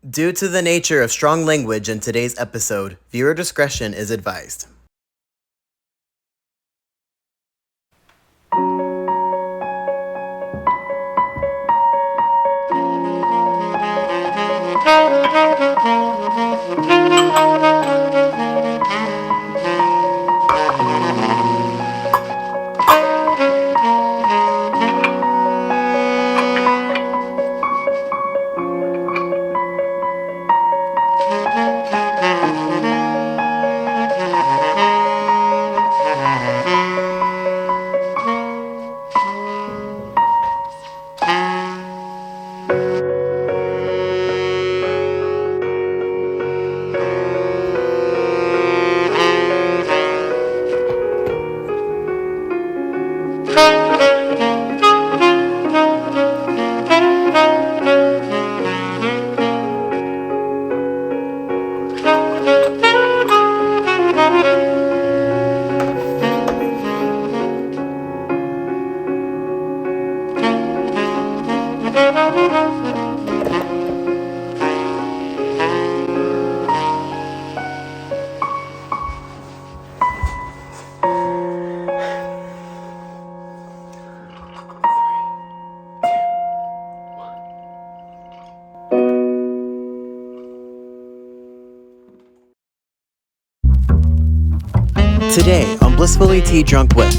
Due to the nature of strong language in today's episode, viewer discretion is advised. Today on Blissfully Tea Drunk with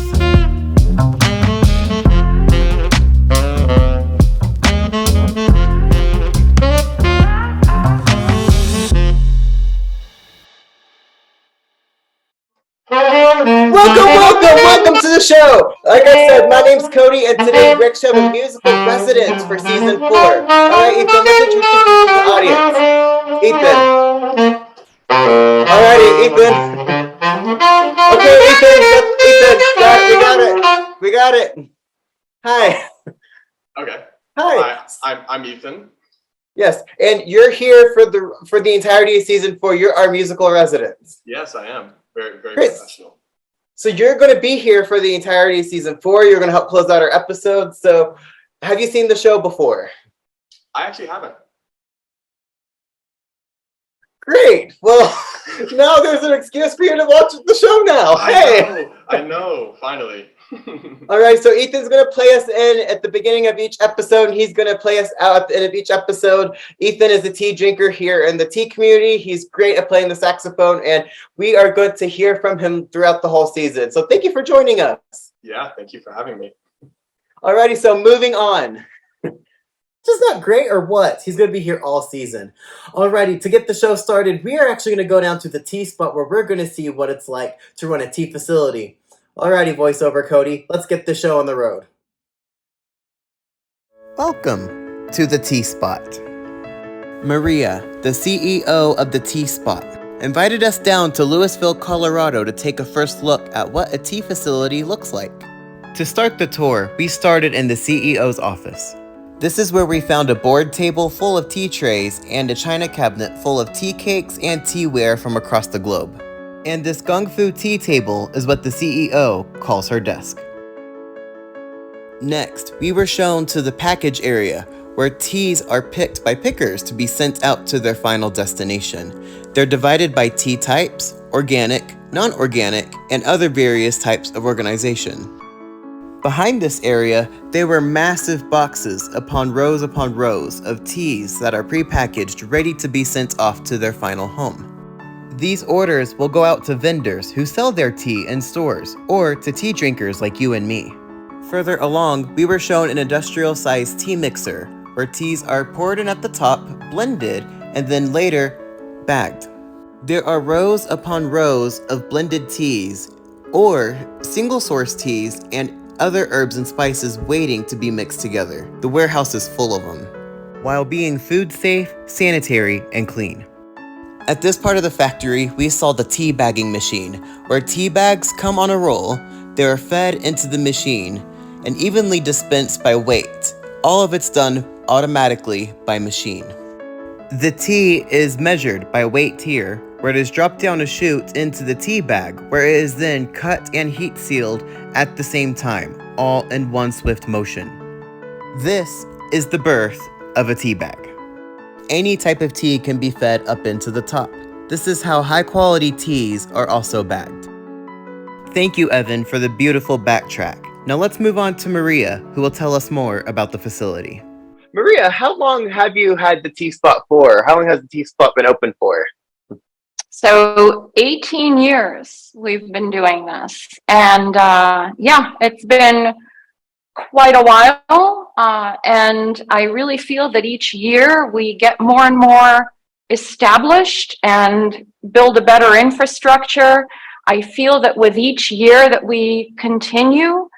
Welcome to the show! Like I said, my name's Cody, and today we're showing musical residence for season 4. Alright, Ethan, let's introduce you to the audience. Ethan. Alrighty, Ethan. Okay, Ethan, we got it. Hi. Okay. Hi. I'm Ethan. Yes, and you're here for the entirety of season 4. You're our musical residence. Yes, I am. Very Great. professional. So you're going to be here for the entirety of season 4. You're going to help close out our episodes. So have you seen the show before? I actually haven't. Great. Well, now there's an excuse for you to watch the show now. I know. Finally. All right. So Ethan's going to play us in at the beginning of each episode. He's going to play us out at the end of each episode. Ethan is a tea drinker here in the tea community. He's great at playing the saxophone, and we are good to hear from him throughout the whole season. So thank you for joining us. Yeah, thank you for having me. All righty. So moving on. Just not great or what? He's going to be here all season. Alrighty, to get the show started, we are actually going to go down to the tea spot where we're going to see what it's like to run a tea facility. Alrighty, voiceover Cody, let's get the show on the road. Welcome to the tea spot. Maria, the CEO of the tea spot, invited us down to Louisville, Colorado to take a first look at what a tea facility looks like. To start the tour, we started in the CEO's office. This is where we found a board table full of tea trays and a china cabinet full of tea cakes and teaware from across the globe. And this gung fu tea table is what the CEO calls her desk. Next, we were shown to the package area where teas are picked by pickers to be sent out to their final destination. They're divided by tea types, organic, non-organic, and other various types of organization. Behind this area, there were massive boxes upon rows of teas that are prepackaged, ready to be sent off to their final home. These orders will go out to vendors who sell their tea in stores, or to tea drinkers like you and me. Further along, we were shown an industrial-sized tea mixer, where teas are poured in at the top, blended, and then later bagged. There are rows upon rows of blended teas, or single-source teas, and other herbs and spices waiting to be mixed together. The warehouse is full of them, while being food safe, sanitary, and clean. At this part of the factory, we saw the tea bagging machine, where tea bags come on a roll, they are fed into the machine, and evenly dispensed by weight. All of it's done automatically by machine. The tea is measured by weight here, where it is dropped down a chute into the tea bag, where it is then cut and heat sealed at the same time, all in one swift motion. This is the birth of a tea bag. any type of tea can be fed up into the top. This is how high-quality teas are also bagged. Thank you, Evan, for the beautiful backtrack. Now let's move on to Maria, who will tell us more about the facility. Maria, how long have you had the tea spot for? How long has the tea spot been open for? So 18 years we've been doing this. And yeah, it's been quite a while. And I really feel that each year we get more and more established and build a better infrastructure. I feel that with each year that we continue,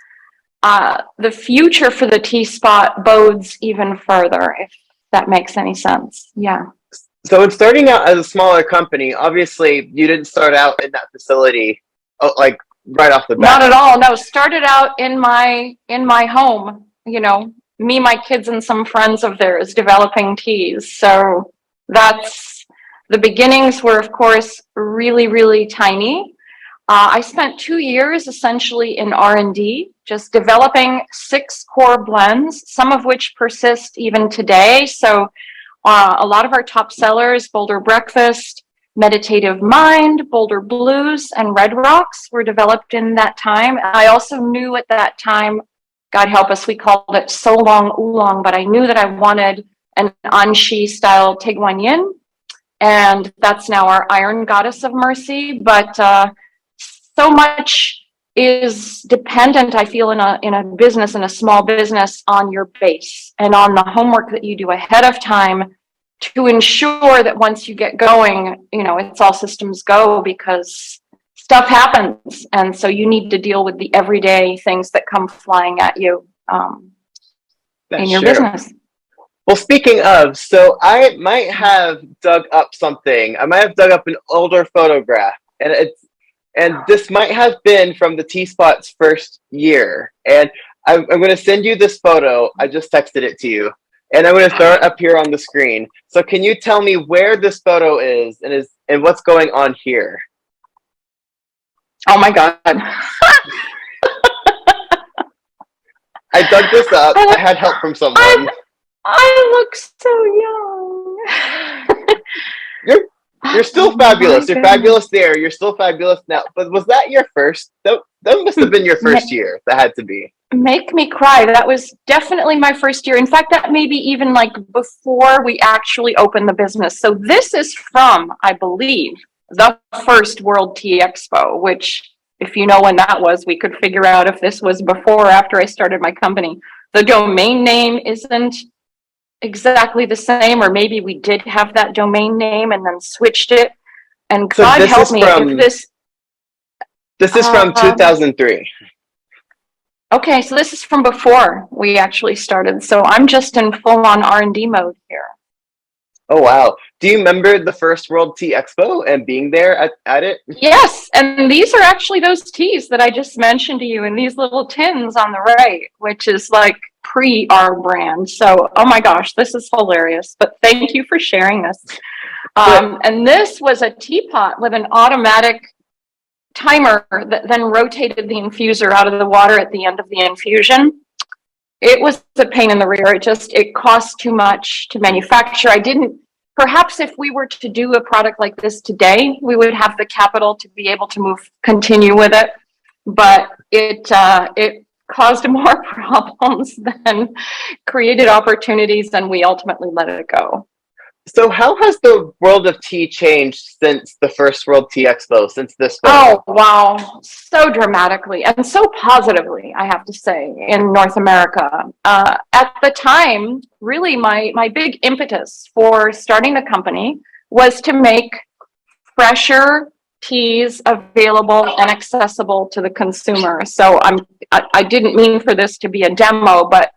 the future for the tea spot bodes even further, if that makes any sense. Yeah. So in starting out as a smaller company, obviously you didn't start out in that facility like right off the bat. Not at all. No, started out in my home, you know, me, my kids, and some friends of theirs developing teas. So that's the beginnings were, of course, really, really tiny. I spent 2 years essentially in R&D, just developing 6 core blends, some of which persist even today. So a lot of our top sellers, Boulder Breakfast, Meditative Mind, Boulder Blues, and Red Rocks were developed in that time. I also knew at that time, God help us, we called it So Long Oolong, but I knew that I wanted an Anshi style Tigwanyin, and that's now our Iron Goddess of Mercy. But so much is dependent, I feel, in a business, in a small business, on your base and on the homework that you do ahead of time to ensure that once you get going, you know, it's all systems go, because stuff happens. And so you need to deal with the everyday things that come flying at you in your business. Well, speaking of, so I might have dug up something. I might have dug up an older photograph, and this might have been from the Tea Spot's first year. And I'm going to send you this photo. I just texted it to you, and I'm going to throw it up here on the screen. So can you tell me where this photo is and what's going on here? Oh my God. I dug this up. I had help from someone. I look so young. You're still fabulous. You're fabulous there. You're still fabulous now. But was that your first? That must have been your first year. That had to be. Make me cry. That was definitely my first year. In fact, that may be even like before we actually opened the business. So this is from, I believe, the first World Tea Expo, which, if you know when that was, we could figure out if this was before or after I started my company. The domain name isn't exactly the same, or maybe we did have that domain name and then switched it. And so God help me if this is from 2003. Okay, so this is from before we actually started. So I'm just in full-on R&D mode here. Oh, wow. Do you remember the first World Tea Expo and being there at it? Yes, and these are actually those teas that I just mentioned to you in these little tins on the right, which is like pre our brand. So, oh my gosh, this is hilarious. But thank you for sharing this. And this was a teapot with an automatic timer that then rotated the infuser out of the water at the end of the infusion. It was a pain in the rear. It cost too much to manufacture. Perhaps if we were to do a product like this today, we would have the capital to be able to continue with it. But it caused more problems than created opportunities, and we ultimately let it go. So how has the world of tea changed since the first World Tea Expo, since this photo? Oh, wow. So dramatically and so positively, I have to say, in North America. At the time, really my big impetus for starting the company was to make fresher teas available and accessible to the consumer. So I didn't mean for this to be a demo, but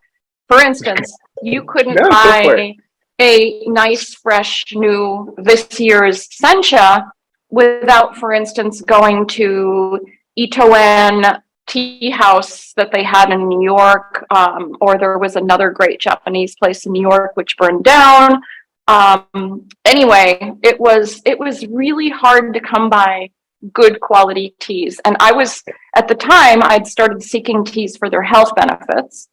for instance, you couldn't buy a nice, fresh, new, this year's Sencha without, for instance, going to Itoen Tea House that they had in New York, or there was another great Japanese place in New York which burned down. Anyway, it was really hard to come by good quality teas. And at the time, I'd started seeking teas for their health benefits.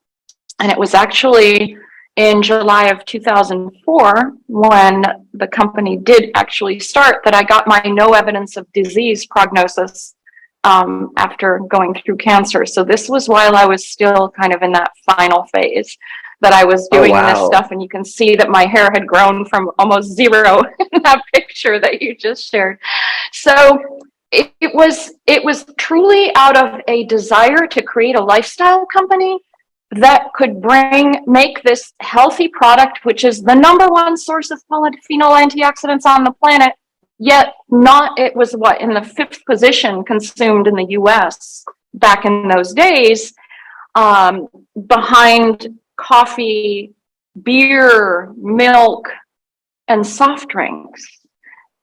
And it was actually in July of 2004, when the company did actually start, that I got my no evidence of disease prognosis after going through cancer. So this was while I was still kind of in that final phase that I was doing this stuff. And you can see that my hair had grown from almost zero in that picture that you just shared. So it was truly out of a desire to create a lifestyle company that could make this healthy product, which is the #1 source of polyphenol antioxidants on the planet, yet it was in the 5th position consumed in the US back in those days, behind coffee, beer, milk, and soft drinks.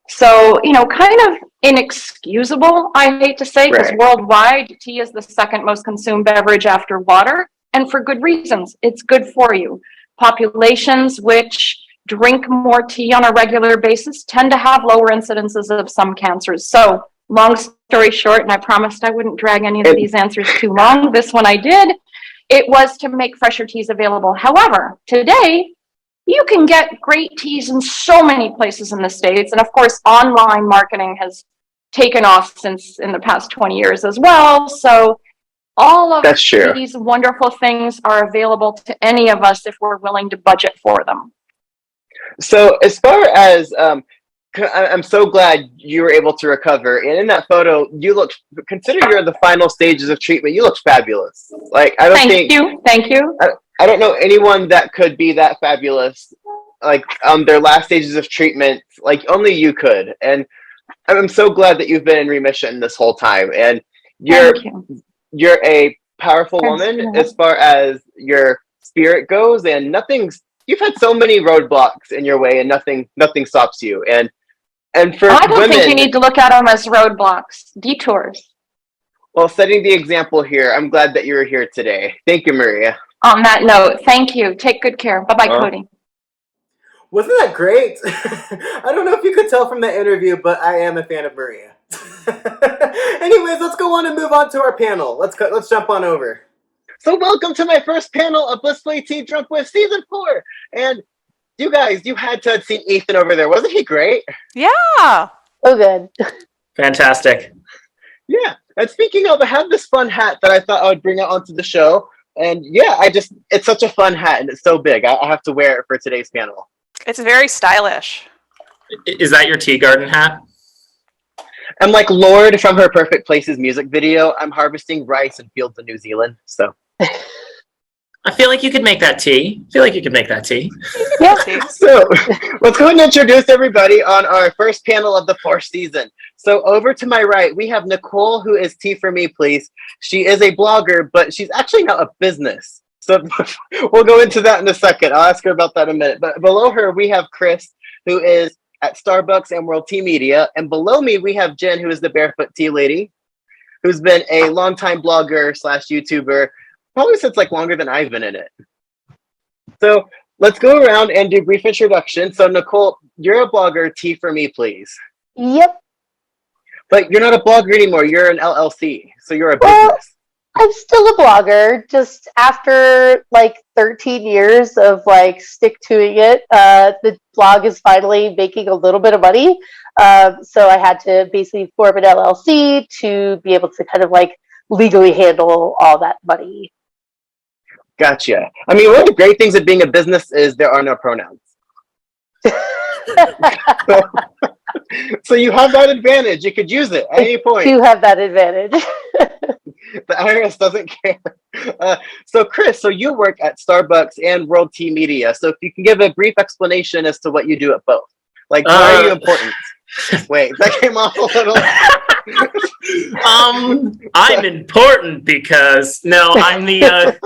So, kind of inexcusable, I hate to say, because worldwide, tea is the 2nd most consumed beverage after water. And for good reasons. It's good for you. Populations which drink more tea on a regular basis tend to have lower incidences of some cancers. So, long story short, and I promised I wouldn't drag any of these answers too long. This one I did. It was to make fresher teas available. However, today, you can get great teas in so many places in the States. And of course, online marketing has taken off since in the past 20 years as well. So, all of these wonderful things are available to any of us if we're willing to budget for them. So as far as, I'm so glad you were able to recover. And in that photo, consider you're in the final stages of treatment. You look fabulous. Like, Thank you. I don't know anyone that could be that fabulous, like their last stages of treatment, like only you could. And I'm so glad that you've been in remission this whole time. And you're a powerful woman as far as your spirit goes, and you've had so many roadblocks in your way, and nothing stops you. And for I don't think you need to look at them as roadblocks, detours. Well, setting the example here, I'm glad that you were here today. Thank you, Maria. On that note, thank you. Take good care. Bye-bye, Cody. Wasn't that great? I don't know if you could tell from the interview, but I am a fan of Maria. Anyways, let's go on and move on to our panel. Let's jump on over. So welcome to my first panel of Blissfully Tea Drunk with season 4. And you guys, you had to have seen Ethan over there. Wasn't he great? Yeah. Oh, good. Fantastic. Yeah. And speaking of, I have this fun hat that I thought I would bring out onto the show. And yeah, it's such a fun hat and it's so big. I have to wear it for today's panel. It's very stylish. Is that your tea garden hat? I'm like Lord from Her Perfect Places music video. I'm harvesting rice in fields of New Zealand. So I feel like you could make that tea. Yeah. So let's go ahead and introduce everybody on our first panel of the 4th season. So over to my right, we have Nicole, who is Tea for Me, Please. She is a blogger, but she's actually now a business. So we'll go into that in a second. I'll ask her about that in a minute. But below her, we have Chris, who is at Starbucks and World Tea Media. And below me, we have Jenn, who is the Barefoot Tea Lady, who's been a longtime blogger / YouTuber, probably since like longer than I've been in it. So let's go around and do brief introduction. So Nicole, you're a blogger, Tea for Me, Please. Yep. But you're not a blogger anymore. You're an LLC. So you're a business. I'm still a blogger, just after like 13 years of like stick-toing it, the blog is finally making a little bit of money. So I had to basically form an LLC to be able to kind of like legally handle all that money. Gotcha. I mean, one of the great things of being a business is there are no pronouns. So you have that advantage. You could use it at any point. You have that advantage. The IRS doesn't care. So Chris, you work at Starbucks and World Tea Media. So if you can give a brief explanation as to what you do at both. Like, why are you important? Wait, that came off a little... I'm important because I'm the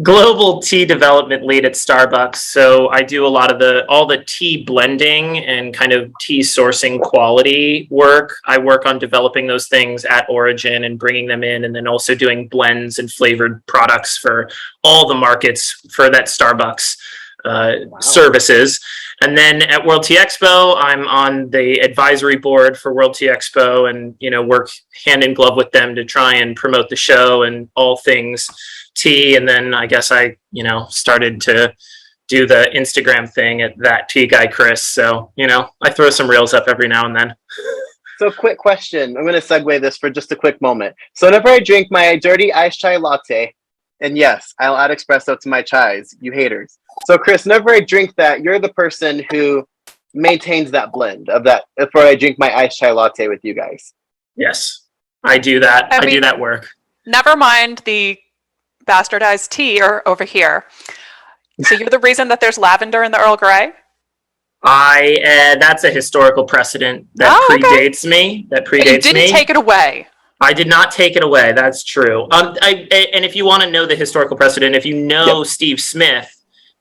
global tea development lead at Starbucks. So I do a lot of all the tea blending and kind of tea sourcing quality work. I work on developing those things at origin and bringing them in, and then also doing blends and flavored products for all the markets for that Starbucks services. And then at World Tea Expo, I'm on the advisory board for World Tea Expo and, work hand in glove with them to try and promote the show and all things tea, and then I guess I, started to do the Instagram thing at that tea guy Chris. So, I throw some reels up every now and then. So quick question. I'm going to segue this for just a quick moment. So whenever I drink my dirty iced chai latte, and yes, I'll add espresso to my chais, you haters. So Chris, whenever I drink that, you're the person who maintains that blend of that before I drink my iced chai latte with you guys. Yes, I do that. I do that work. Never mind the bastardized tea over here. So you're the reason that there's lavender in the Earl Grey? That's a historical precedent that predates me. That predates me. You didn't take it away. I did not take it away. That's true. And if you want to know the historical precedent, if you know Steve Smith,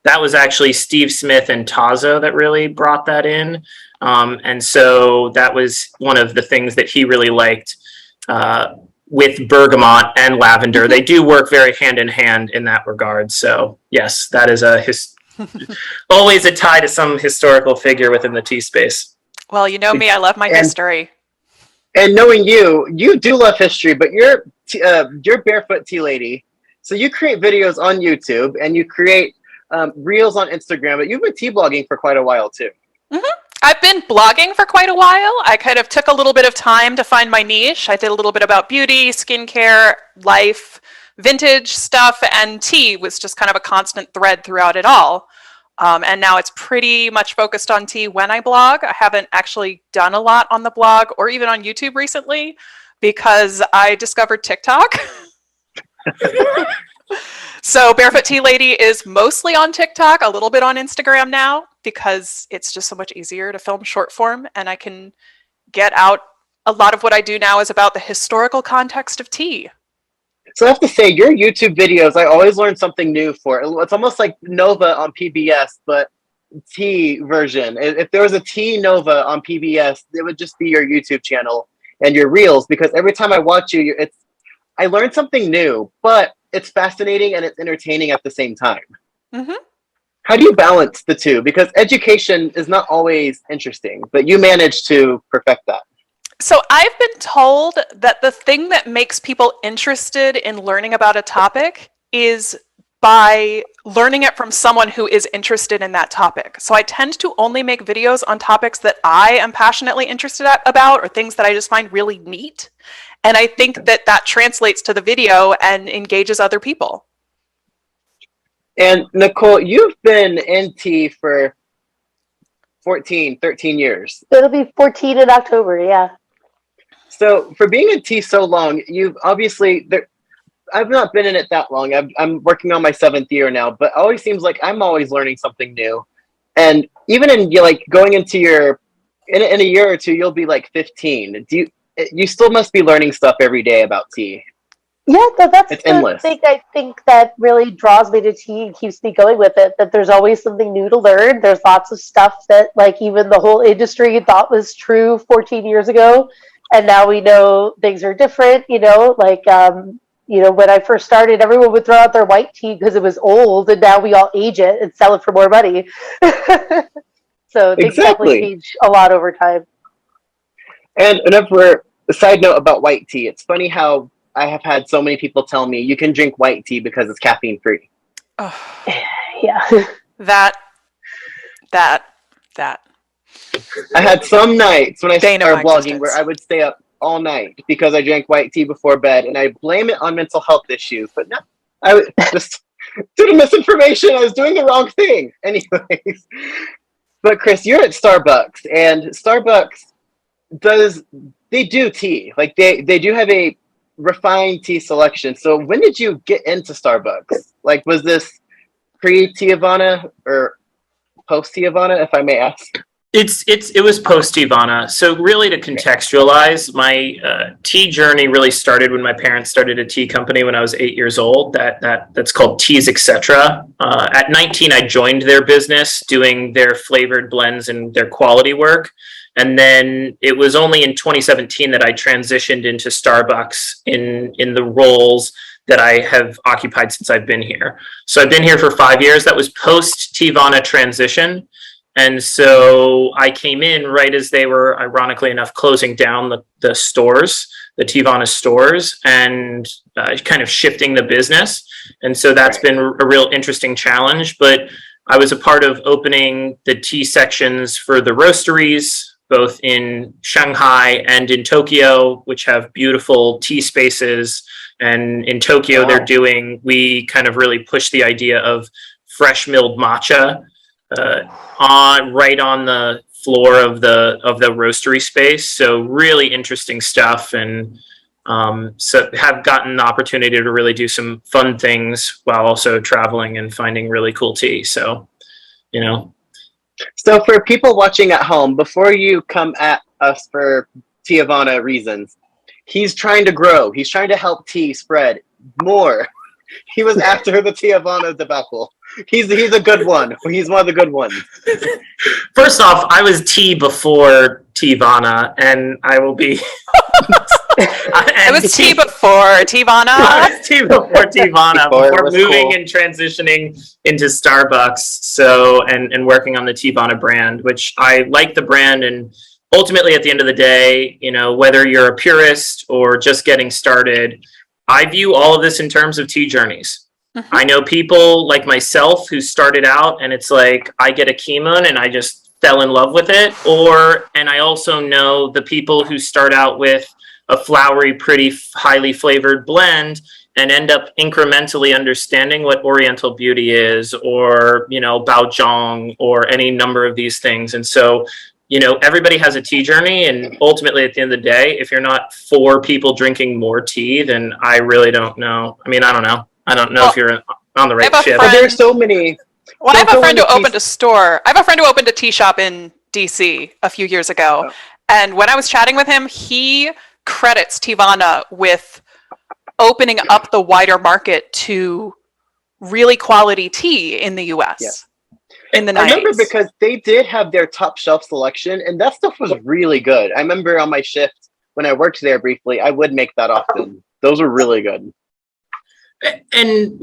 that was actually Steve Smith and Tazo that really brought that in. And so that was one of the things that he really liked with bergamot and lavender. They do work very hand in hand in that regard. So yes, that is always a tie to some historical figure within the tea space. Well, you know me, I love my history. And knowing you do love history, but you're Barefoot Tea Lady. So you create videos on YouTube and you create reels on Instagram, but you've been tea blogging for quite a while too. Mm-hmm. I've been blogging for quite a while. I kind of took a little bit of time to find my niche. I did a little bit about beauty, skincare, life, vintage stuff, and tea was just kind of a constant thread throughout it all. And now it's pretty much focused on tea when I blog. I haven't actually done a lot on the blog or even on YouTube recently because I discovered TikTok. So Barefoot Tea Lady is mostly on TikTok, a little bit on Instagram now because it's just so much easier to film short form and I can get out a lot of what I do now is about the historical context of tea. So I have to say, your YouTube videos, I always learn something new for. It's almost like Nova on PBS, but tea version. If there was a tea Nova on PBS, it would just be your YouTube channel and your reels because every time I watch you, I learned something new, but it's fascinating and it's entertaining at the same time. Mm-hmm. How do you balance the two? Because education is not always interesting, but you manage to perfect that. So I've been told that the thing that makes people interested in learning about a topic is by learning it from someone who is interested in that topic. So I tend to only make videos on topics that I am passionately interested about or things that I just find really neat. And I think that translates to the video and engages other people. And Nicole, you've been in tea for 13 years. It'll be 14 in October, yeah. So for being in tea so long, you've obviously, I've not been in it that long. I'm working on my 7th year now, but it always seems like I'm always learning something new. And even in going into in a year or two, you'll be like 15. You still must be learning stuff every day about tea. Yeah, that's it's the endless. thing I think that really draws me to tea and keeps me going with it, that there's always something new to learn. There's lots of stuff that even the whole industry thought was true 14 years ago. And now we know things are different, when I first started, everyone would throw out their white tea because it was old, and now we all age it and sell it for more money. So things definitely change a lot over time. And a side note about white tea, it's funny how I have had so many people tell me you can drink white tea because it's caffeine free. Oh. Yeah. That. I had some nights when I started blogging existence. where I would stay up all night because I drank white tea before bed, and I blame it on mental health issues. But no, I just due to misinformation, I was doing the wrong thing. Anyways, but Chris, you're at Starbucks, and Starbucks they do tea. Like they do have a refined tea selection. So when did you get into Starbucks? Like, was this pre-Teavana or post-Teavana, if I may ask? It was post Teavana. So really, to contextualize, my tea journey really started when my parents started a tea company when I was 8 years old. That's called Teas Etc. At 19, I joined their business doing their flavored blends and their quality work. And then it was only in 2017 that I transitioned into Starbucks in the roles that I have occupied since I've been here. So I've been here for 5 years. That was post Teavana transition. And so I came in right as they were, ironically enough, closing down the stores the Teavana stores and kind of shifting the business. And so that's been a real interesting challenge. But I was a part of opening the tea sections for the roasteries, both in Shanghai and in Tokyo, which have beautiful tea spaces. And in Tokyo, we kind of really push the idea of fresh milled matcha right on the floor of the roastery space. So really interesting stuff, and so have gotten the opportunity to really do some fun things while also traveling and finding really cool tea. So, So for people watching at home, before you come at us for Teavana reasons, he's trying to grow. He's trying to help tea spread more. He was after the Teavana debacle. He's a good one. He's one of the good ones. First off, I was tea before Teavana, and I will be. I was tea before Teavana. I was tea before Teavana, before moving cool. and transitioning into Starbucks. So and working on the Teavana brand, which I like the brand, and ultimately at the end of the day, whether you're a purist or just getting started, I view all of this in terms of tea journeys. I know people like myself who started out and it's like, I get a Kimun and I just fell in love with it. And I also know the people who start out with a flowery, pretty, highly flavored blend and end up incrementally understanding what Oriental beauty is, or, Baozhong, or any number of these things. And so, everybody has a tea journey, and ultimately at the end of the day, if you're not for people drinking more tea, then I really don't know. I mean, I don't know. I don't know if you're on the right ship. But there's so many. Well, I have a friend who opened a store. I have a friend who opened a tea shop in DC a few years ago. And when I was chatting with him, he credits Teavana with opening up the wider market to really quality tea in the US. Yeah. In the 90s. I remember because they did have their top shelf selection, and that stuff was really good. I remember on my shift when I worked there briefly, I would make that often. Those were really good. And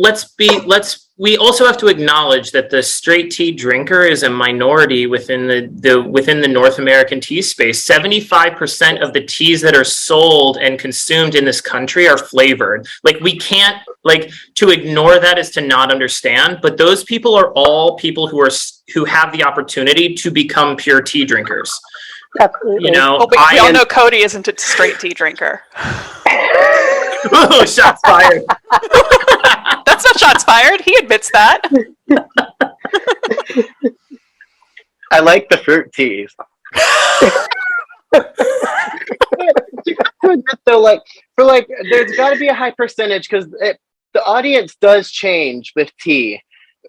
we also have to acknowledge that the straight tea drinker is a minority within the North American tea space. 75% of the teas that are sold and consumed in this country are flavored. We can't, to ignore that is to not understand, but those people are all people who have the opportunity to become pure tea drinkers. Absolutely. We all know Cody isn't a straight tea drinker. Ooh, shots fired. That's not shots fired. He admits that. I like the fruit teas. So, there's got to be a high percentage because the audience does change with tea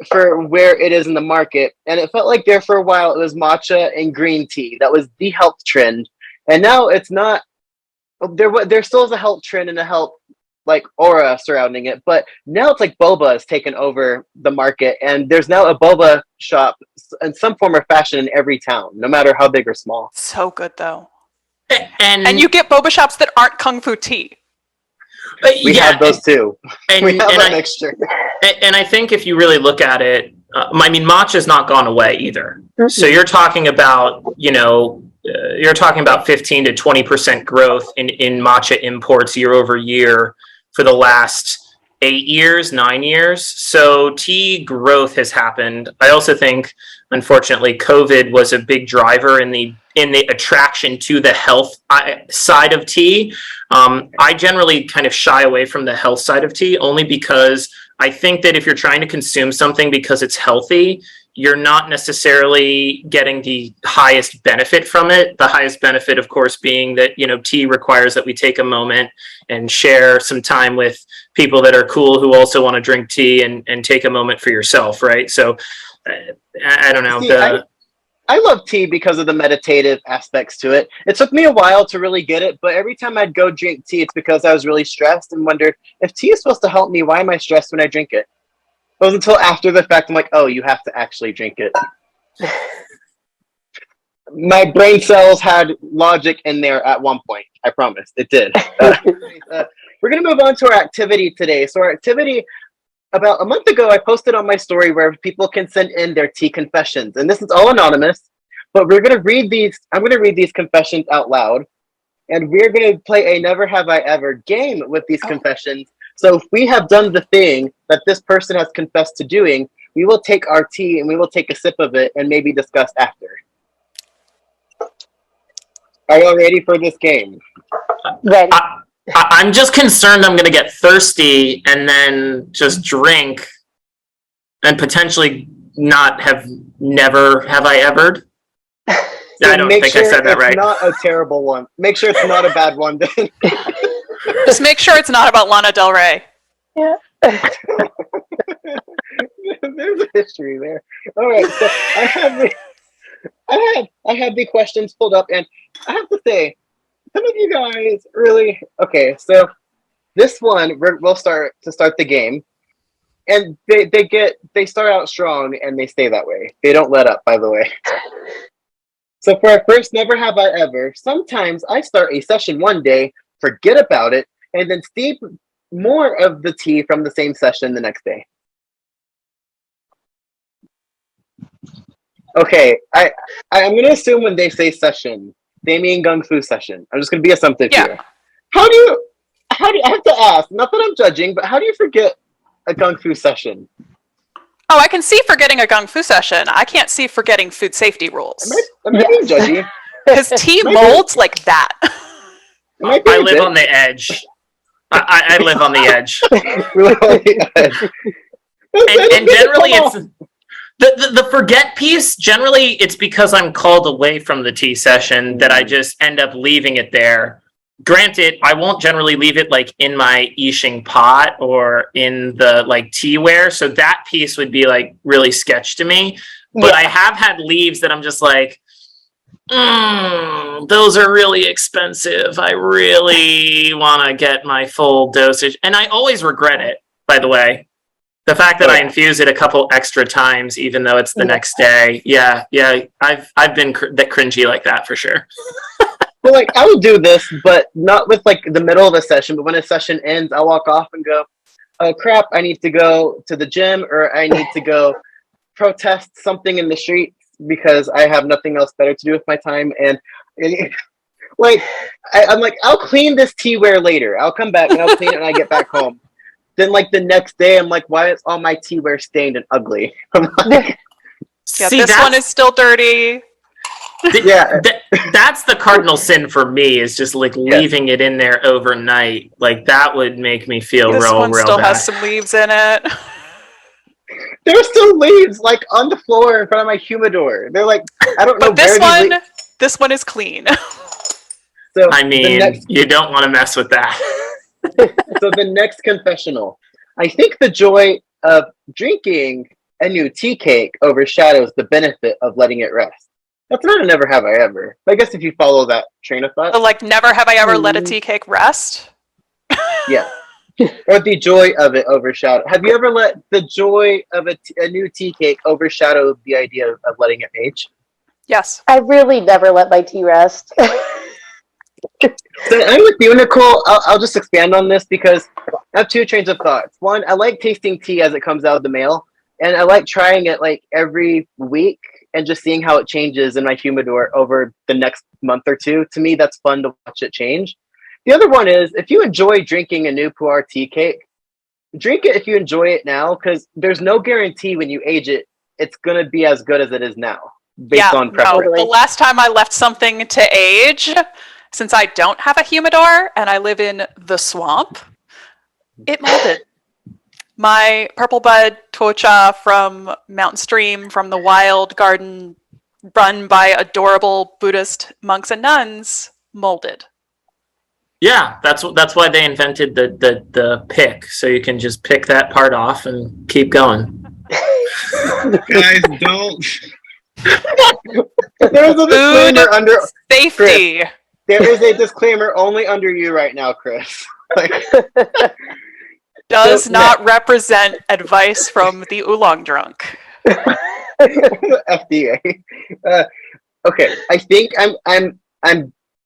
for where it is in the market, and it felt like there for a while it was matcha and green tea. That was the health trend, and now it's not. There still is a health trend and a health aura surrounding it, but now it's like boba has taken over the market, and there's now a boba shop in some form or fashion in every town, no matter how big or small. So good though. And you get boba shops that aren't kung fu tea. We have those too. We have a mixture. And I think if you really look at it, matcha's not gone away either. So you're talking about, you're talking about 15 to 20% growth in matcha imports year over year for the last 8 years, 9 years. So tea growth has happened. I also think, unfortunately, COVID was a big driver in the attraction to the health side of tea. I generally kind of shy away from the health side of tea only because I think that if you're trying to consume something because it's healthy, you're not necessarily getting the highest benefit from it. The highest benefit, of course, being that, tea requires that we take a moment and share some time with people that are cool who also want to drink tea and take a moment for yourself, right? So I don't know. See, I love tea because of the meditative aspects to it. It took me a while to really get it, but every time I'd go drink tea, it's because I was really stressed and wondered, if tea is supposed to help me, why am I stressed when I drink it? It was until after the fact, I'm like, oh, you have to actually drink it. My brain cells had logic in there at one point. I promise. It did. We're going to move on to our activity today. So our activity, about a month ago, I posted on my story where people can send in their tea confessions. And this is all anonymous, but we're going to read these. I'm going to read these confessions out loud. and we're going to play a Never Have I Ever game with these confessions. So if we have done the thing that this person has confessed to doing, we will take our tea and we will take a sip of it and maybe discuss after. Are y'all ready for this game? Ready. I'm just concerned I'm going to get thirsty and then just drink and potentially not have never have I ever. So I don't think I said that right. Not a terrible one. Make sure it's not a bad one. Then. Just make sure it's not about Lana Del Rey. Yeah. There's a history there. All right, so I have the questions pulled up, and I have to say, some of you guys really okay. So this one we'll start the game, and they start out strong and they stay that way. They don't let up, by the way. So for our first Never Have I Ever, sometimes I start a session one day, forget about it, and then steep more of the tea from the same session the next day. Okay, I'm going to assume when they say session, they mean Gung Fu session. I'm just going to be assumptive here. How do you, I have to ask, not that I'm judging, but how do you forget a Gung Fu session? Oh, I can see forgetting a Gung Fu session. I can't see forgetting food safety rules. Am I being judgy? Because tea molds like that. I live on the edge. I live on the edge. Really on the edge. And generally it's the forget piece, generally it's because I'm called away from the tea session that I just end up leaving it there. Granted, I won't generally leave it like in my Yixing pot or in the like teaware, so that piece would be like really sketch to me. But I have had leaves that I'm just like, those are really expensive. I really want to get my full dosage. And I always regret it, by the way. The fact that I infuse it a couple extra times, even though it's the next day. Yeah. I've been that cringy like that for sure. Well, like, I would do this, but not with like the middle of a session. But when a session ends, I'll walk off and go, oh crap, I need to go to the gym, or I need to go protest something in the streets because I have nothing else better to do with my time. And like, I'm like, I'll clean this teaware later. I'll come back and I'll clean it when I get back home. Then like the next day, I'm like, why is all my teaware stained and ugly? I'm like, this one is still dirty. That's the cardinal sin for me, is just like leaving it in there overnight. Like that would make me feel this real one still bad. has some leaves in it. There's still leaves like on the floor in front of my humidor. They're like, I don't know. But this one is clean. So I mean, you don't want to mess with that. So the next confessional, I think the joy of drinking a new tea cake overshadows the benefit of letting it rest. That's not a never have I ever. I guess if you follow that train of thought. So, like, never have I ever let a tea cake rest? Yeah. Or the joy of it overshadow. Have you ever let the joy of a new tea cake overshadow the idea of letting it age? Yes. I really never let my tea rest. So I'm with you, Nicole. I'll just expand on this because I have two trains of thoughts. One, I like tasting tea as it comes out of the mail, and I like trying it like every week and just seeing how it changes in my humidor over the next month or two. To me, that's fun to watch it change. The other one is, if you enjoy drinking a new pu'er tea cake, drink it if you enjoy it now, because there's no guarantee when you age it, it's going to be as good as it is now, based on preference. No, the last time I left something to age, since I don't have a humidor and I live in the swamp, it molded. My purple bud tocha from Mountain Stream, from the wild garden run by adorable Buddhist monks and nuns, molded. Yeah, that's why they invented the pick, so you can just pick that part off and keep going. Guys, don't. There's a disclaimer under safety. Chris, there is a disclaimer only under you right now, Chris. Does not represent advice from the oolong drunk. FDA. Okay, I think I'm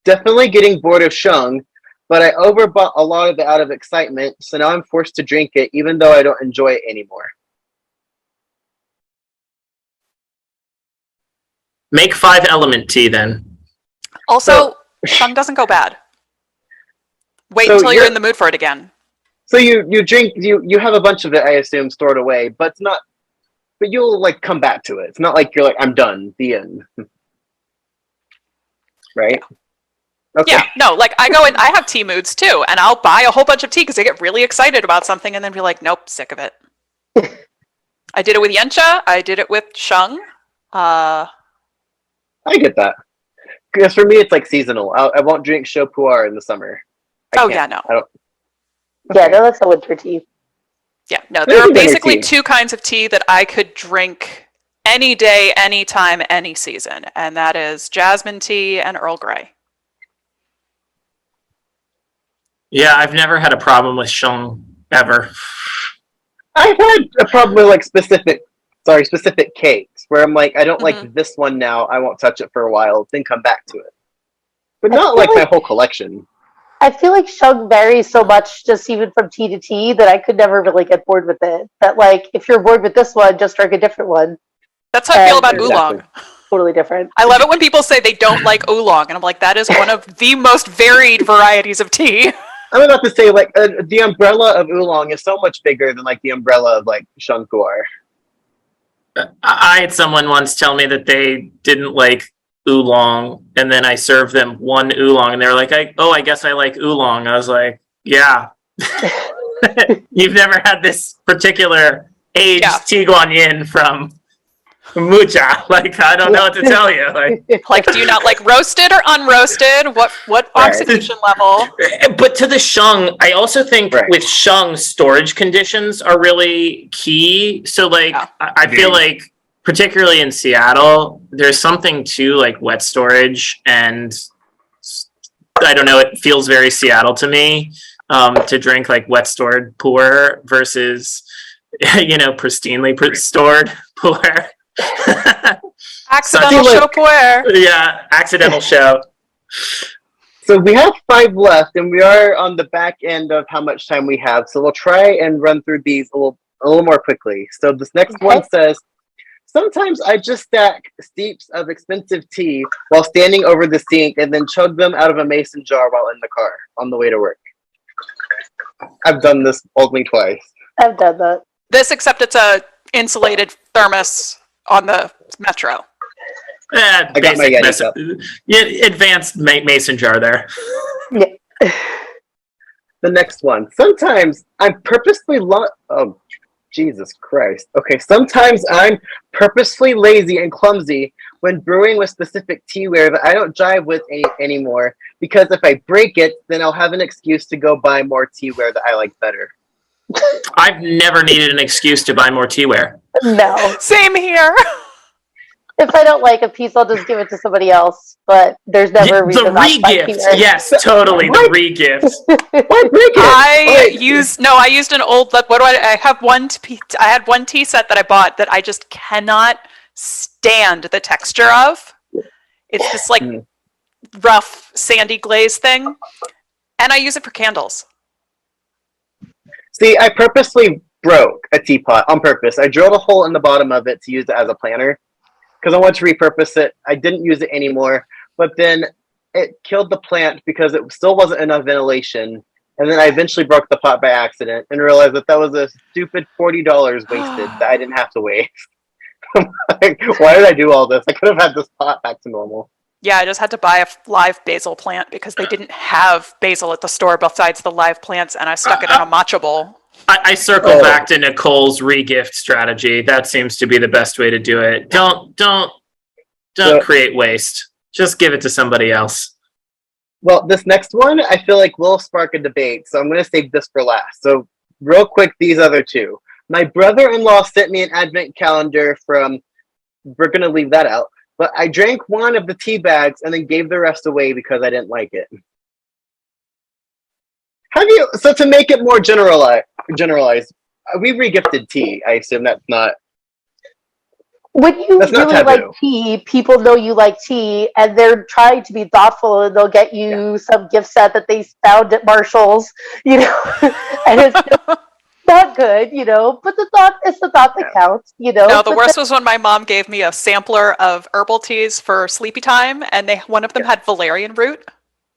definitely getting bored of Shung, but I overbought a lot of it out of excitement, so now I'm forced to drink it, even though I don't enjoy it anymore. Make 5-element tea then. Also, Shung doesn't go bad. Wait So until you're in the mood for it again. So you drink, you have a bunch of it, I assume, stored away, but it's not, but you'll like come back to it. It's not like you're like, I'm done, the end. Right? Okay. Yeah, no, like I go in, I have tea moods too, and I'll buy a whole bunch of tea because I get really excited about something and then be like, nope, sick of it. I did it with Yencha, I did it with Shung. I get that. Because for me, it's like seasonal. I won't drink Show Pu'er in the summer. Yeah, no. I don't. Yeah, no, that's a winter tea. Yeah, no, there are basically two kinds of tea that I could drink any day, anytime, any season, and that is jasmine tea and Earl Grey. Yeah, I've never had a problem with Shung ever. I've had a problem with like specific cakes where I'm like, I don't like this one now. I won't touch it for a while, then come back to it. But not like my whole collection. I feel like Shung varies so much, just even from tea to tea, that I could never really get bored with it. That like, if you're bored with this one, just drink a different one. That's how I feel about oolong. Totally different. I love it when people say they don't like oolong, and I'm like, that is one of the most varied varieties of tea. I'm about to say, like, the umbrella of oolong is so much bigger than like the umbrella of like Shung Pu'er. I had someone once tell me that they didn't like oolong, and then I served them one oolong, and they were like, I guess I like oolong. I was like, yeah. You've never had this particular aged tea guan yin from Mucha. Like, I don't know what to tell you. Like, do you not like roasted or unroasted? What oxidation level? But to the Shung, I also think with Shung, storage conditions are really key. So, like, I feel like, particularly in Seattle, there's something to like wet storage, and I don't know, it feels very Seattle to me to drink like wet stored pu'er versus, pristinely stored pu'er. Accidental show pu'er. Yeah, accidental show. So we have 5 left, and we are on the back end of how much time we have. So we'll try and run through these a little more quickly. So this next one says, sometimes I just stack steeps of expensive tea while standing over the sink and then chug them out of a mason jar while in the car on the way to work. I've done this only twice. I've done that. This, except it's a insulated thermos on the metro. I got my Yeti cup. Advanced mason jar there. Yeah. The next one. Sometimes I'm purposely oh, Jesus Christ. Okay, sometimes I'm purposefully lazy and clumsy when brewing with specific teaware that I don't jive with anymore, because if I break it, then I'll have an excuse to go buy more teaware that I like better. I've never needed an excuse to buy more teaware. No. Same here. If I don't like a piece, I'll just give it to somebody else. But there's never a reason the re-gift. Yes, totally. The re-gift. Why break it? I used an old. What do I have? I had one tea set that I bought that I just cannot stand the texture of. It's this like rough sandy glaze thing, and I use it for candles. See, I purposely broke a teapot on purpose. I drilled a hole in the bottom of it to use it as a planter because I wanted to repurpose it. I didn't use it anymore, but then it killed the plant because it still wasn't enough ventilation. And then I eventually broke the pot by accident and realized that was a stupid $40 wasted that I didn't have to waste. Like, why did I do all this? I could have had this pot back to normal. Yeah, I just had to buy a live basil plant because they didn't have basil at the store besides the live plants, and I stuck it in a matcha bowl. I circle back to Nicole's re-gift strategy. That seems to be the best way to do it. Don't create waste. Just give it to somebody else. Well, this next one, I feel like will spark a debate, so I'm going to save this for last. So real quick, these other two. My brother-in-law sent me an advent calendar from, we're going to leave that out, but I drank one of the tea bags and then gave the rest away because I didn't like it. So to make it more generalized, we re-gifted tea. I assume that's not... When you really like tea, people know you like tea, and they're trying to be thoughtful, and they'll get you some gift set that they found at Marshall's, and it's just not good, but it's the thought that counts, No, the worst was when my mom gave me a sampler of herbal teas for sleepy time, and one of them had valerian root.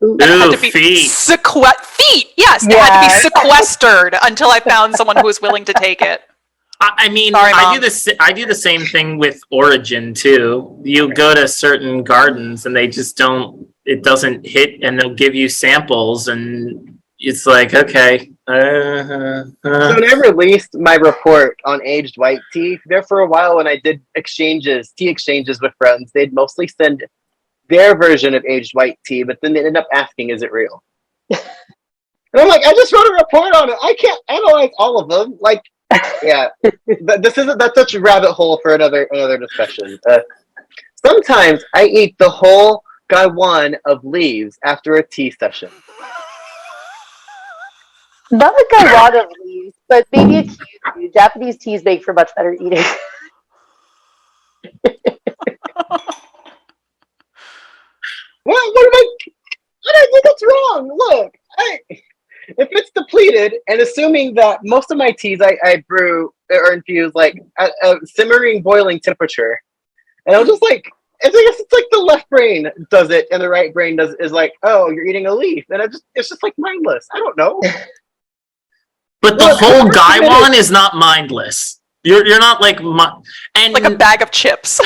And it had Ooh, to be feet. feet. Yes, it had to be sequestered until I found someone who was willing to take it. I mean, Sorry, I Mom. do this. I do the same thing with Origin too. You go to certain gardens and they just don't. It doesn't hit, and they'll give you samples, and it's like, okay. So when I released my report on aged white tea, there for a while when I did tea exchanges with friends, they'd mostly send their version of aged white tea, but then they end up asking, "Is it real?" And I'm like, I just wrote a report on it. I can't analyze all of them. Like, yeah, that's such a rabbit hole for another discussion. Sometimes I eat the whole gaiwan of leaves after a tea session. Not a gaiwan of leaves, but maybe a kiwi. Japanese teas make for much better eating. What did I do that's wrong? Look, if it's depleted, and assuming that most of my teas I brew or infuse like at a simmering boiling temperature, and I'm just like, I guess it's like the left brain does it and the right brain is like, oh, you're eating a leaf, and it's just like mindless. I don't know. But the whole gaiwan is not mindless. You're not like and Like a bag of chips.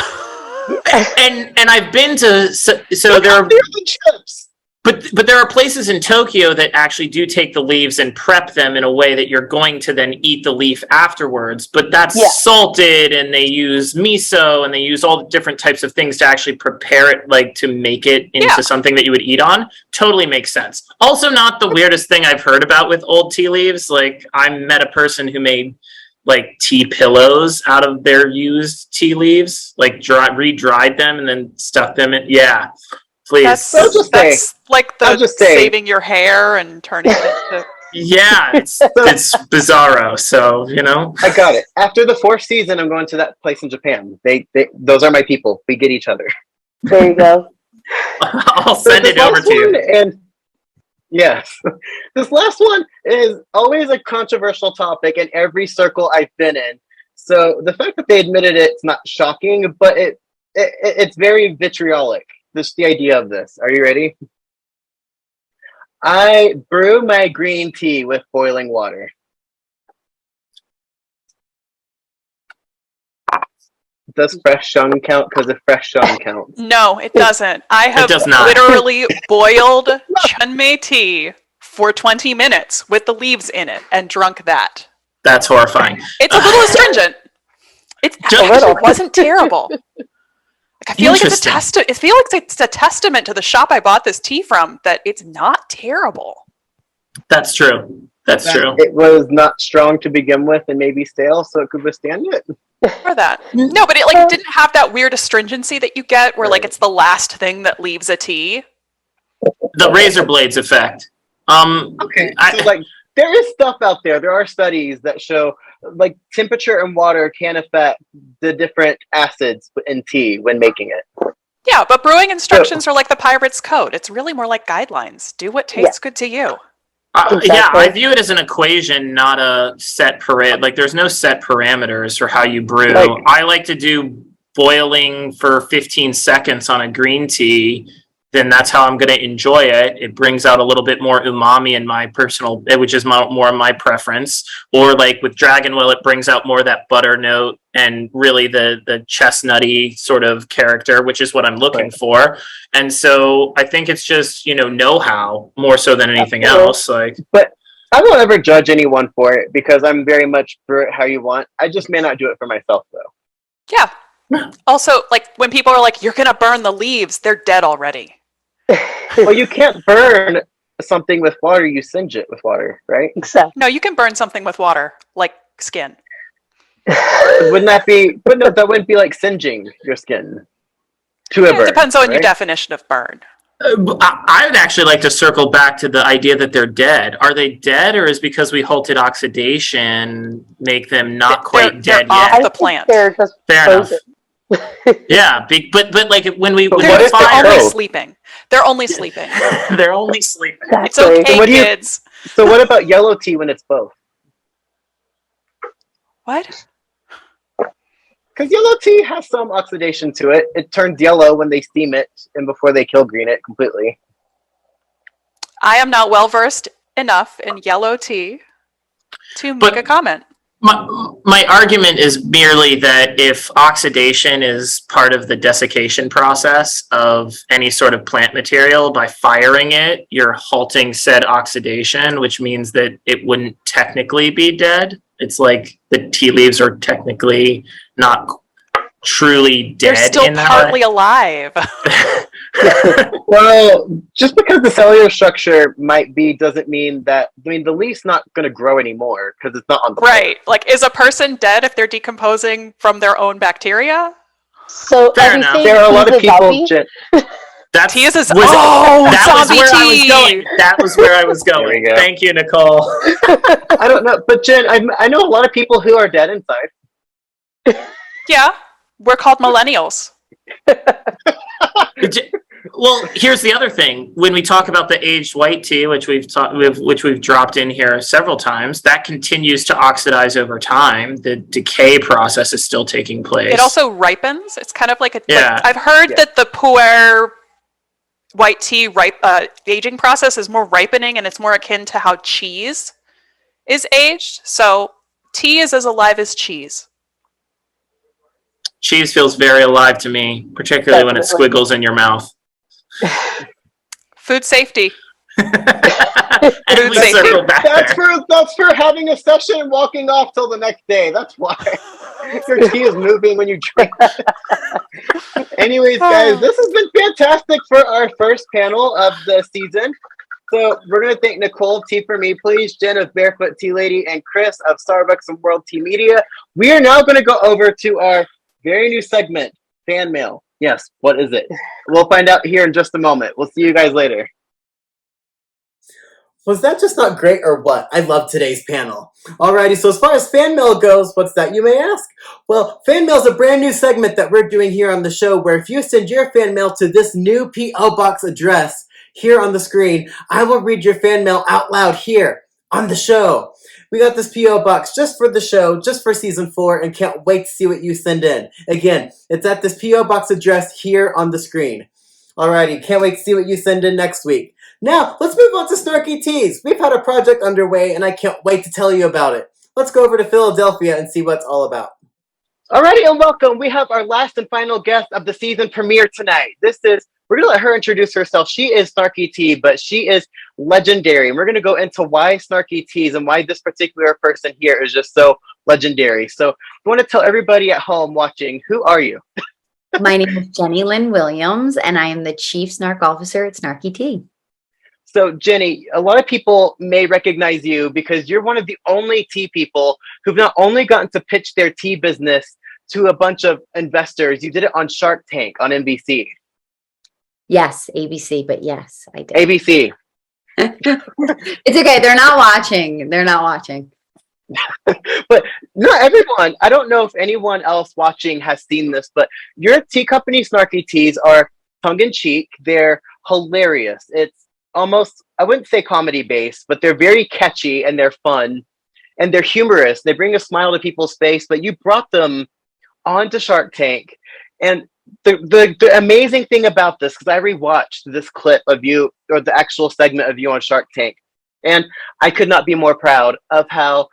and I've been to so there are chips. But there are places in Tokyo that actually do take the leaves and prep them in a way that you're going to then eat the leaf afterwards. But that's salted, and they use miso, and they use all the different types of things to actually prepare it, like to make it into something that you would eat on. Totally makes sense. Also, not the weirdest thing I've heard about with old tea leaves. Like, I met a person who made like tea pillows out of their used tea leaves, like re-dried them and then stuck them in. Yeah. Please. That's like the saving your hair and turning it into. Yeah, it's bizarro. So, you know, I got it. After the 4th season, I'm going to that place in Japan. Those are my people. We get each other. There you go. I'll send it over to you. And yes, this last one is always a controversial topic in every circle I've been in. So the fact that they admitted it's not shocking, but it's very vitriolic. Just the idea of this. Are you ready? I brew my green tea with boiling water. Does fresh shung count? Because if fresh shung counts. No, it doesn't. I have literally boiled chunmei tea for 20 minutes with the leaves in it and drunk that. That's horrifying. It's a little astringent. It wasn't terrible. I feel like it's a testament to the shop I bought this tea from that it's not terrible. That's true. That's true. It was not strong to begin with and maybe stale, so it could withstand it. For that. No, but it didn't have that weird astringency that you get where it's the last thing that leaves a tea. The razor blades effect. Okay. So there is stuff out there. There are studies that show like temperature and water can affect the different acids in tea when making it. Yeah, but brewing instructions are like the pirate's code. It's really more like guidelines. Do what tastes good to you. Yeah, I view it as an equation, not a set like there's no set parameters for how you brew. I like to do boiling for 15 seconds on a green tea. Then that's how I'm going to enjoy it. It brings out a little bit more umami in my which is more my preference. Or like with Dragonwell, it brings out more of that butter note and really the chestnutty sort of character, which is what I'm looking for. And so I think it's just, know-how more so than anything else. But I won't ever judge anyone for it because I'm very much brew it how you want. I just may not do it for myself though. Yeah. Also, when people are like, you're going to burn the leaves, they're dead already. Well, you can't burn something with water. You singe it with water, right? Exactly. No, you can burn something with water, like skin. Wouldn't that be? But no, that wouldn't be like singeing your skin. It depends on your definition of burn. I would actually like to circle back to the idea that they're dead. Are they dead, or is because we halted oxidation make them not quite dead they're yet? off the plant. They're just fair frozen. Enough. Yeah, but like when we They're fire, only sleeping. They're only sleeping. They're only sleeping. It's okay, kids. So what about yellow tea when it's both? What? Because yellow tea has some oxidation to it. It turns yellow when they steam it and before they kill green it completely. I am not well versed enough in yellow tea to make But- a comment. My argument is merely that if oxidation is part of the desiccation process of any sort of plant material, by firing it, you're halting said oxidation, which means that it wouldn't technically be dead. It's like the tea leaves are technically not truly dead. They're still in that partly way. alive. Well, just because the cellular structure might be doesn't mean that. I mean, the leaf's not going to grow anymore because it's not on the Right. Like, is a person dead if they're decomposing from their own bacteria? So Fair are we enough. saying There are a lot of he's a people. zombie? That's Tea is that oh, was zombie where I tea. was going. That was where I was There going. we go. Thank you, Nicole. I don't know, but Jen, I know a lot of people who are dead inside. Yeah. We're called millennials. Well, here's the other thing. When we talk about the aged white tea, which we've dropped in here several times, that continues to oxidize over time. The decay process is still taking place. It also ripens. It's kind of like a. Yeah. Like, I've heard that the pu'er white tea aging process is more ripening, and it's more akin to how cheese is aged. So tea is as alive as cheese. Cheese feels very alive to me, particularly when it Definitely. squiggles in your mouth. Food safety. And Food we safety. circle back there. That's for having a session and walking off till the next day. That's why your tea is moving when you drink. Anyways, guys, this has been fantastic for our first panel of the season. So we're going to thank Nicole, Tea for Me Please, Jenn of Barefoot Tea Lady, and Chris of Starbucks and World Tea Media. We are now going to go over to our very new segment, Fan Mail. Yes, what is it? We'll find out here in just a moment. We'll see you guys later. Was that just not great or what? I love today's panel. Alrighty, so as far as fan mail goes, what's that, you may ask? Well, fan mail is a brand new segment that we're doing here on the show where if you send your fan mail to this new P.O. Box address here on the screen, I will read your fan mail out loud here on the show. We got this P.O. Box just for the show, just for season 4, and can't wait to see what you send in. Again, it's at this P.O. Box address here on the screen. Alrighty, can't wait to see what you send in next week. Now, let's move on to Snarky Teas. We've had a project underway, and I can't wait to tell you about it. Let's go over to Philadelphia and see what it's all about. Alrighty, and welcome. We have our last and final guest of the season premiere tonight. We're going to let her introduce herself. She is Snarky Tea, but she is legendary. And we're going to go into why Snarky Teas and why this particular person here is just so legendary. So I want to tell everybody at home watching, who are you? My name is Jenny Lynn Williams, and I am the Chief Snark Officer at Snarky Tea. So, Jenny, a lot of people may recognize you because you're one of the only tea people who've not only gotten to pitch their tea business to a bunch of investors, you did it on Shark Tank on NBC. Yes, ABC, but yes, I did. ABC. It's okay. They're not watching. They're not watching. But not everyone, I don't know if anyone else watching has seen this, but your tea company, Snarky Teas, are tongue-in-cheek. They're hilarious. It's almost, I wouldn't say comedy-based, but they're very catchy and they're fun and they're humorous. They bring a smile to people's face, but you brought them onto Shark Tank. And the amazing thing about this, because I rewatched this clip of you, or the actual segment of you on Shark Tank, and I could not be more proud of how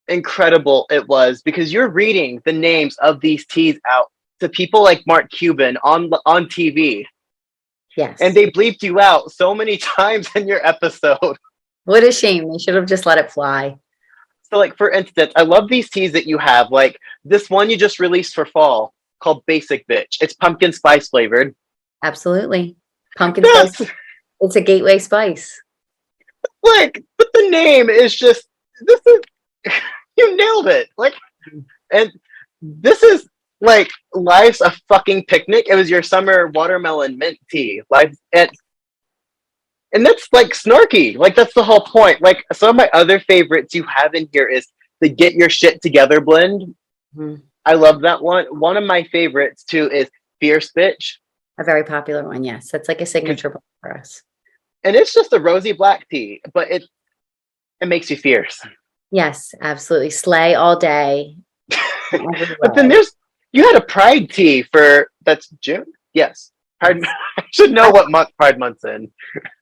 incredible it was, because you're reading the names of these teas out to people like Mark Cuban on TV. Yes. And they bleeped you out so many times in your episode. What a shame. They should have just let it fly. So, like, for instance, I love these teas that you have. Like, this one you just released for fall called Basic Bitch. It's pumpkin spice flavored. Absolutely. Pumpkin Yes. spice. It's a gateway spice. Like, but the name is just, this is, you nailed it. Like, and this is, like, life's a fucking picnic. It was your summer watermelon mint tea. Life, and that's, like, snarky. Like, that's the whole point. Like, some of my other favorites you have in here is the Get Your Shit Together blend. Mhm. I love that one. One of my favorites, too, is Fierce Bitch. A very popular one, yes. That's like a signature blend for us. And it's just a rosy black tea, but it makes you fierce. Yes, absolutely. Slay all day. But then you had a Pride tea that's June? Yes. Pride, I should know what month Pride Month's in.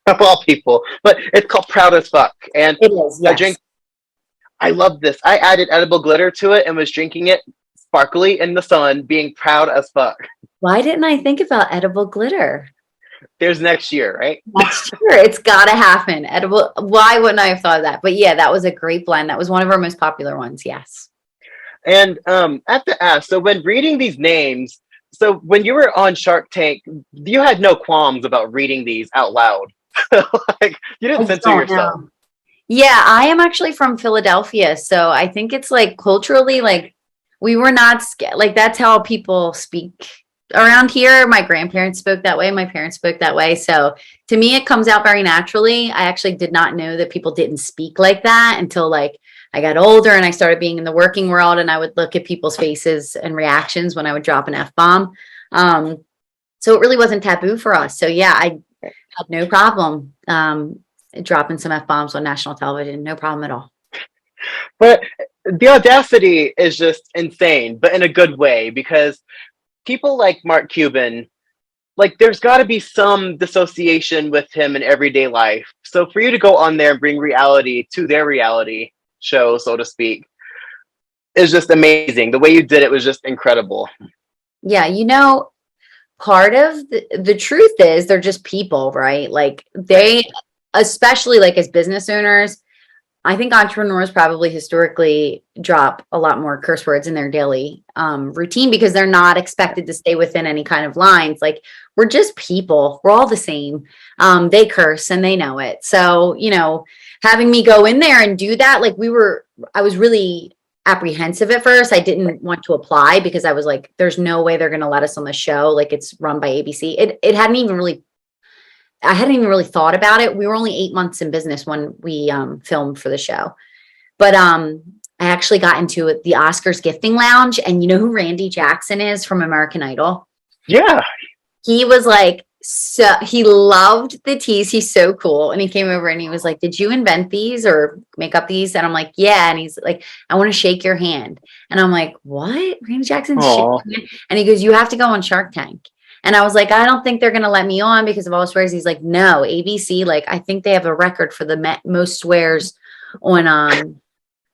of all people. But it's called Proud as Fuck. And It is, yes. I love this. I added edible glitter to it and was drinking it sparkly in the sun, being proud as fuck. Why didn't I think about edible glitter? There's next year, right? Next year, it's got to happen. Edible. Why wouldn't I have thought of that? But yeah, that was a great blend. That was one of our most popular ones. Yes. And I have to ask, so when reading these names, so when you were on Shark Tank, you had no qualms about reading these out loud. Like, you didn't censor yourself. Know. Yeah, I am actually from Philadelphia, so I think it's like culturally, like we were not scared. Like that's how people speak around here. My grandparents spoke that way. My parents spoke that way. So to me, it comes out very naturally. I actually did not know that people didn't speak like that until like I got older and I started being in the working world, and I would look at people's faces and reactions when I would drop an F-bomb. So it really wasn't taboo for us. So yeah, I had no problem dropping some F-bombs on national television. No problem at all. But the audacity is just insane, but in a good way, because people like Mark Cuban, like there's got to be some dissociation with him in everyday life. So for you to go on there and bring reality to their reality show, so to speak, is just amazing. The way you did it was just incredible. Yeah, you know, part of the truth is they're just people, right? Like they, especially like as business owners, I think entrepreneurs probably historically drop a lot more curse words in their daily routine because they're not expected to stay within any kind of lines. Like we're just people. We're all the same. They curse and they know it. So, you know, having me go in there and do that, like I was really apprehensive at first. I didn't want to apply because I was like, there's no way they're going to let us on the show. Like it's run by ABC. I hadn't even really thought about it. We were only 8 months in business when we filmed for the show. But I actually got into the Oscars gifting lounge. And you know who Randy Jackson is from American Idol? Yeah. He was like, so he loved the teas. He's so cool. And he came over and he was like, did you invent these or make up these? And I'm like, yeah. And he's like, I want to shake your hand. And I'm like, what? Randy Jackson's shaking your hand? And he goes, you have to go on Shark Tank. And I was like, I don't think they're going to let me on because of all the swears. He's like, no, ABC, like, I think they have a record for the most swears on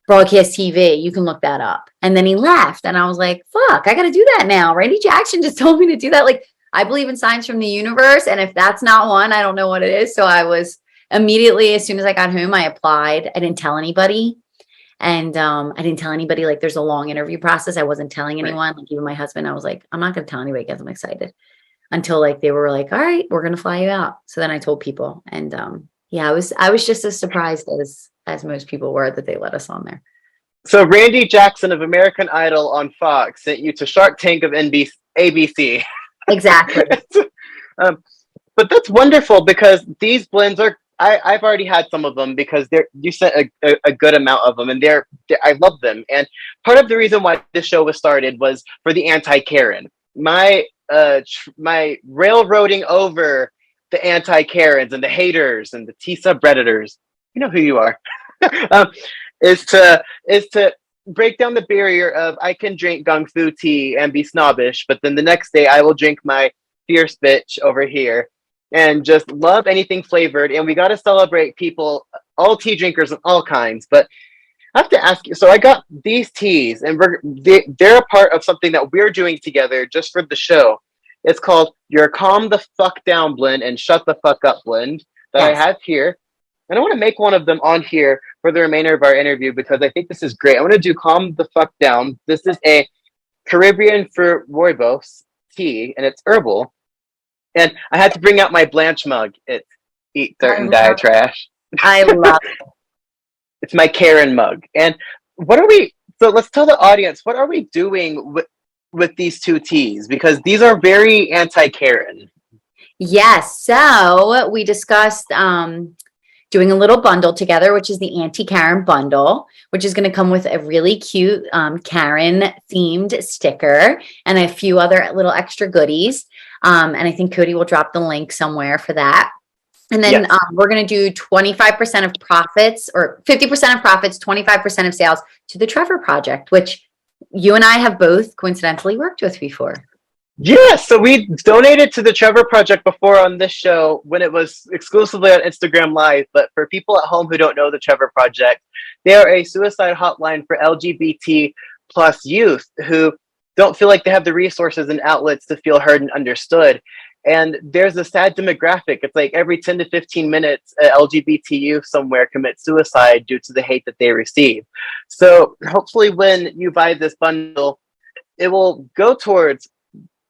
broadcast TV. You can look that up. And then he left. And I was like, fuck, I got to do that now. Randy Jackson just told me to do that. Like, I believe in signs from the universe. And if that's not one, I don't know what it is. So I was immediately, as soon as I got home, I applied. I didn't tell anybody. And I didn't tell anybody, like, there's a long interview process. I wasn't telling anyone, like even my husband. I was like, I'm not going to tell anybody because I'm excited. Until like they were like, all right, we're gonna fly you out. So then I told people, and yeah, I was just as surprised as most people were that they let us on there. So Randy Jackson of American Idol on Fox sent you to Shark Tank of ABC. Exactly. But that's wonderful because these blends are. I've already had some of them because you sent a good amount of them, and they're I love them. And part of the reason why this show was started was for the anti-Karen. My railroading over the anti-Karens and the haters and the tea subredditors, you know who you are, is to break down the barrier of I can drink gung fu tea and be snobbish, but then the next day I will drink my fierce bitch over here and just love anything flavored. And we got to celebrate people, all tea drinkers of all kinds. But I have to ask you, so I got these teas, and they're a part of something that we're doing together just for the show. It's called your Calm the Fuck Down blend and Shut the Fuck Up blend that I have here. And I want to make one of them on here for the remainder of our interview because I think this is great. I want to do Calm the Fuck Down. This is a Caribbean for rooibos tea, and it's herbal. And I had to bring out my Blanche mug. It's Eat, Dirt, and Die Trash. I love it. It's my Karen mug. And so let's tell the audience, what are we doing with these two teas? Because these are very anti-Karen. Yes. So we discussed doing a little bundle together, which is the Anti-Karen bundle, which is going to come with a really cute Karen themed sticker and a few other little extra goodies. And I think Cody will drop the link somewhere for that. And then we're going to do 25% of profits or 50% of profits, 25% of sales to the Trevor Project, which you and I have both coincidentally worked with before. Yeah, so we donated to the Trevor Project before on this show when it was exclusively on Instagram Live. But for people at home who don't know the Trevor Project, they are a suicide hotline for LGBT plus youth who don't feel like they have the resources and outlets to feel heard and understood. And there's a sad demographic. It's like every 10 to 15 minutes, a LGBT youth somewhere commits suicide due to the hate that they receive. So hopefully when you buy this bundle, it will go towards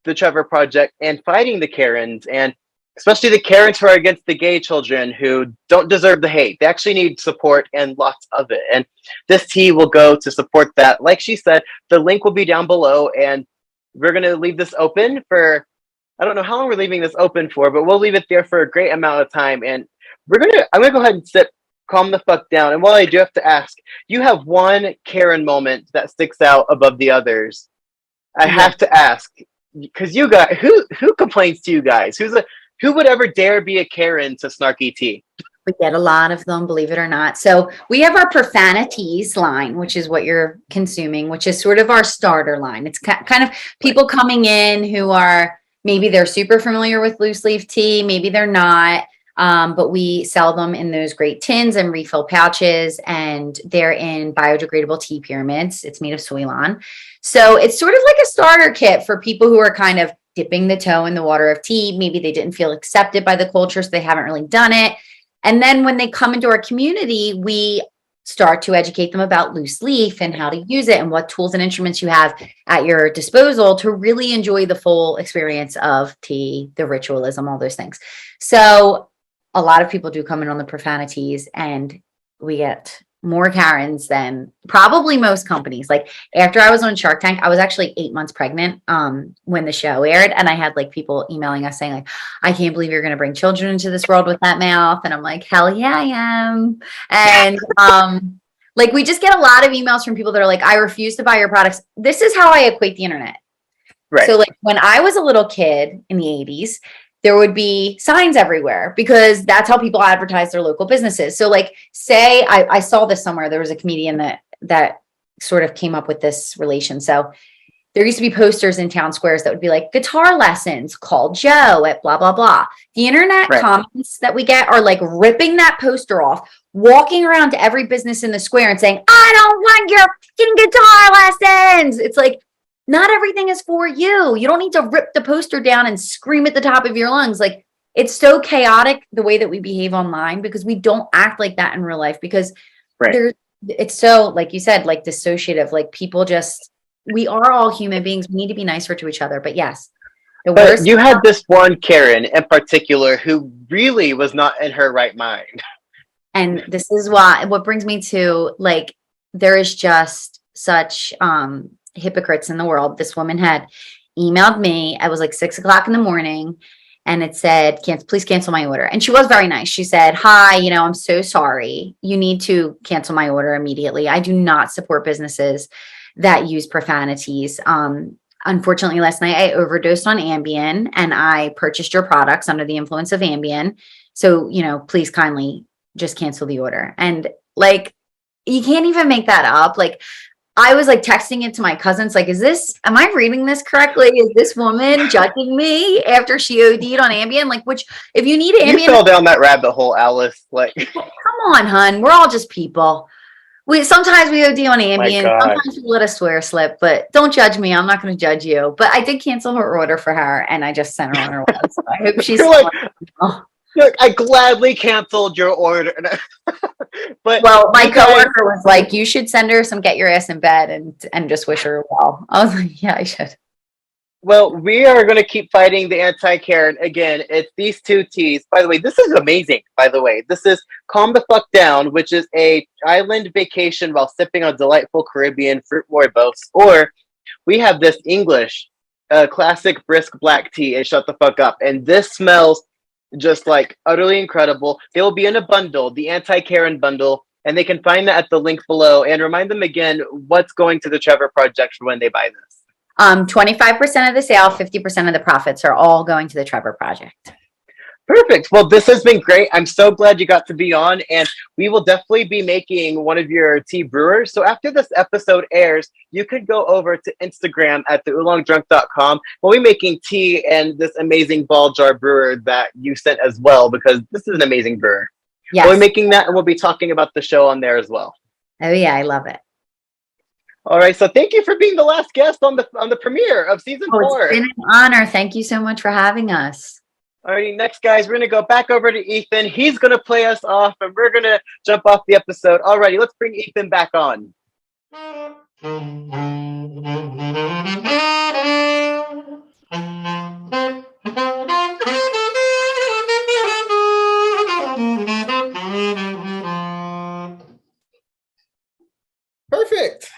the Trevor Project and fighting the Karens, and especially the Karens who are against the gay children who don't deserve the hate. They actually need support and lots of it. And this tea will go to support that. Like she said, the link will be down below, and we're going to leave this open for, I don't know how long we're leaving this open for, but we'll leave it there for a great amount of time. And I'm going to go ahead and calm the fuck down. And while I do have to ask, you have one Karen moment that sticks out above the others. I have to ask, because you guys, who complains to you guys? Who would ever dare be a Karen to Snarky Tea? We get a lot of them, believe it or not. So we have our profanities line, which is what you're consuming, which is sort of our starter line. It's kind of people coming in who are, maybe they're super familiar with loose leaf tea, maybe they're not. But we sell them in those great tins and refill pouches, and they're in biodegradable tea pyramids. It's made of Soylon. So it's sort of like a starter kit for people who are kind of dipping the toe in the water of tea. Maybe they didn't feel accepted by the culture, so they haven't really done it. And then when they come into our community, we start to educate them about loose leaf and how to use it and what tools and instruments you have at your disposal to really enjoy the full experience of tea, the ritualism, all those things. So a lot of people do come in on the profanities, and we get more Karens than probably most companies. Like after I was on Shark Tank, I was actually 8 months pregnant when the show aired, and I had like people emailing us saying like, I can't believe you're going to bring children into this world with that mouth. And I'm like, hell yeah, I am. And like we just get a lot of emails from people that are like, I refuse to buy your products. This is how I equate the internet. Right. So like when I was a little kid in the 80s, there would be signs everywhere because that's how people advertise their local businesses. So like, say I saw this somewhere, there was a comedian that sort of came up with this relation. So there used to be posters in town squares that would be like guitar lessons, call Joe at blah, blah, blah. The internet comments that we get are like ripping that poster off, walking around to every business in the square and saying, I don't want your fucking guitar lessons. It's like, not everything is for you. You don't need to rip the poster down and scream at the top of your lungs. Like it's so chaotic the way that we behave online because we don't act like that in real life because it's so, like you said, like dissociative, like people just, we are all human beings. We need to be nicer to each other. But yes, but you had this one Karen in particular who really was not in her right mind. And this is what brings me to like, there is just such, hypocrites in the world. This woman had emailed me. I was like 6 o'clock in the morning, and it said, please cancel my order. And she was very nice. She said, hi, I'm so sorry. You need to cancel my order immediately. I do not support businesses that use profanities. Unfortunately, last night I overdosed on Ambien, and I purchased your products under the influence of Ambien. So, please kindly just cancel the order. And like, you can't even make that up. Like, I was like texting it to my cousins, like, am I reading this correctly? Is this woman judging me after she OD'd on Ambien? Like, which, if you need Ambien. You fell down that rabbit hole, Alice. Like, come on, hun. We're all just people. Sometimes we OD on Ambien. Sometimes we let a swear slip, but don't judge me. I'm not going to judge you. But I did cancel her order for her, and I just sent her on her way. So I hope she's Look, I gladly canceled your order. But my coworker was like, you should send her some get your ass in bed and just wish her well. I was like, yeah, I should. Well, we are going to keep fighting the anti-Karen. Again, it's these two teas. By the way, this is amazing, by the way. This is Calm the Fuck Down, which is a island vacation while sipping on delightful Caribbean fruit rooibos. Or we have this English classic brisk black tea and shut the fuck up. And this smells just like utterly incredible. They will be in a bundle, the anti-Karen bundle, and they can find that at the link below. And remind them again what's going to the Trevor Project for when they buy this. 25% of the sale, 50% of the profits are all going to the Trevor Project. Perfect. Well, this has been great. I'm so glad you got to be on, and we will definitely be making one of your tea brewers. So after this episode airs, you could go over to Instagram at theoolongdrunk.com. We'll be making tea and this amazing ball jar brewer that you sent as well, because this is an amazing brewer. Yes. We'll be making that, and we'll be talking about the show on there as well. Oh yeah, I love it. All right. So thank you for being the last guest on the premiere of season 4. It's been an honor. Thank you so much for having us. Alrighty, next guys, we're gonna go back over to Ethan. He's gonna play us off, and we're gonna jump off the episode. Alrighty, let's bring Ethan back on. Perfect.